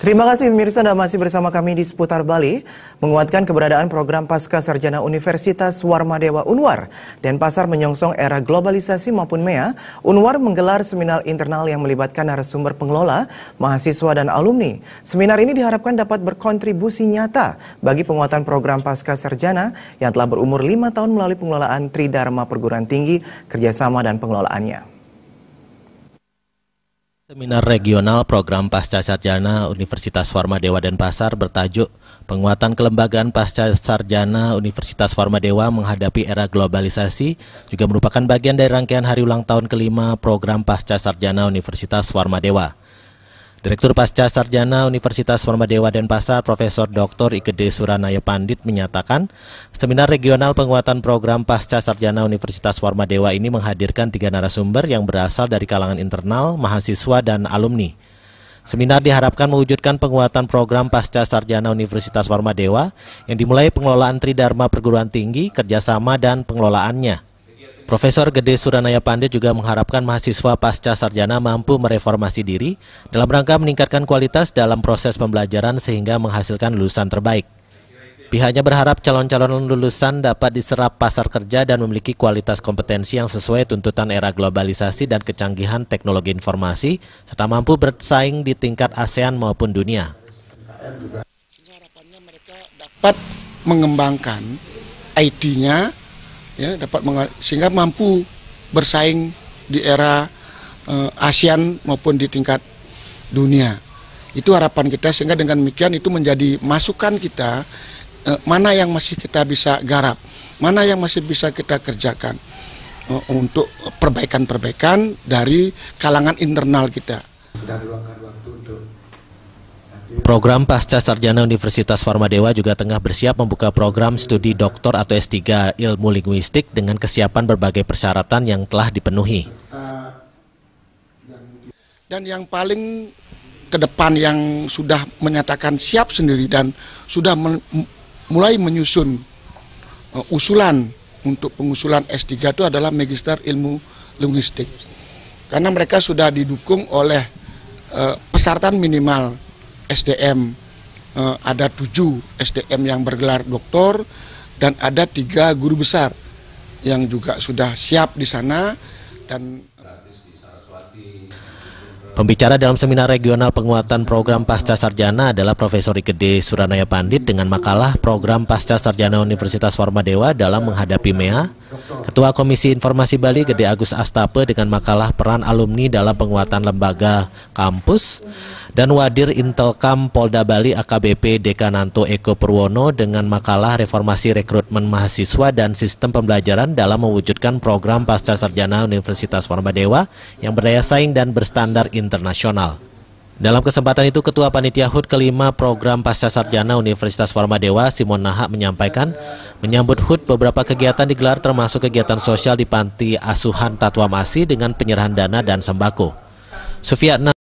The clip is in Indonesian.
Terima kasih pemirsa, Anda masih bersama kami di Seputar Bali, menguatkan keberadaan program Pasca Sarjana Universitas Warmadewa Unwar. Denpasar menyongsong era globalisasi maupun MEA, Unwar menggelar seminar internal yang melibatkan narasumber pengelola, mahasiswa dan alumni. Seminar ini diharapkan dapat berkontribusi nyata bagi penguatan program Pasca Sarjana yang telah berumur 5 tahun melalui pengelolaan Tridharma Perguruan Tinggi, kerjasama dan pengelolaannya. Seminar regional program Pasca Sarjana Universitas Warmadewa Denpasar bertajuk Penguatan Kelembagaan Pasca Sarjana Universitas Warmadewa Menghadapi Era Globalisasi juga merupakan bagian dari rangkaian hari ulang tahun kelima program Pasca Sarjana Universitas Warmadewa. Direktur Pasca Sarjana Universitas Warmadewa Denpasar, Profesor Dr. Igede Suranaya Pandit menyatakan, seminar regional penguatan program Pasca Sarjana Universitas Warmadewa ini menghadirkan 3 narasumber yang berasal dari kalangan internal, mahasiswa, dan alumni. Seminar diharapkan mewujudkan penguatan program Pasca Sarjana Universitas Warmadewa yang dimulai pengelolaan Tridharma Perguruan Tinggi, kerjasama, dan pengelolaannya. Profesor Gede Suranaya Pandit juga mengharapkan mahasiswa pasca sarjana mampu mereformasi diri dalam rangka meningkatkan kualitas dalam proses pembelajaran sehingga menghasilkan lulusan terbaik. Pihaknya berharap calon-calon lulusan dapat diserap pasar kerja dan memiliki kualitas kompetensi yang sesuai tuntutan era globalisasi dan kecanggihan teknologi informasi, serta mampu bersaing di tingkat ASEAN maupun dunia. Harapannya mereka dapat mengembangkan IT-nya, ya, sehingga mampu bersaing di era ASEAN maupun di tingkat dunia. Itu harapan kita, sehingga dengan demikian itu menjadi masukan kita, mana yang masih kita bisa garap, mana yang masih bisa kita kerjakan untuk perbaikan-perbaikan dari kalangan internal kita. Sudah meluangkan waktu untuk Program Pasca Sarjana Universitas Warmadewa juga tengah bersiap membuka program studi doktor atau S3 ilmu linguistik dengan kesiapan berbagai persyaratan yang telah dipenuhi. Dan yang paling ke depan yang sudah menyatakan siap sendiri dan sudah mulai menyusun usulan untuk pengusulan S3 itu adalah Magister Ilmu Linguistik. Karena mereka sudah didukung oleh persyaratan minimal SDM, ada 7 SDM yang bergelar doktor dan ada 3 guru besar yang juga sudah siap di sana. Dan pembicara dalam seminar regional penguatan program Pasca Sarjana adalah Profesor Igede Suranaya Pandit dengan makalah program Pasca Sarjana Universitas Warmadewa dalam menghadapi MEA, Ketua Komisi Informasi Bali Gede Agus Astape dengan makalah peran alumni dalam penguatan lembaga kampus, dan Wadir Intelkam Polda Bali AKBP Dekananto Eko Purwono dengan makalah reformasi rekrutmen mahasiswa dan sistem pembelajaran dalam mewujudkan program Pasca Sarjana Universitas Warmadewa yang berdaya saing dan berstandar internasional. Dalam kesempatan itu, Ketua Panitia HUT kelima program Pasca Sarjana Universitas Warmadewa Simon Nahak menyampaikan, menyambut HUT beberapa kegiatan digelar termasuk kegiatan sosial di Panti Asuhan Tatwa Masih dengan penyerahan dana dan sembako. Sufiatna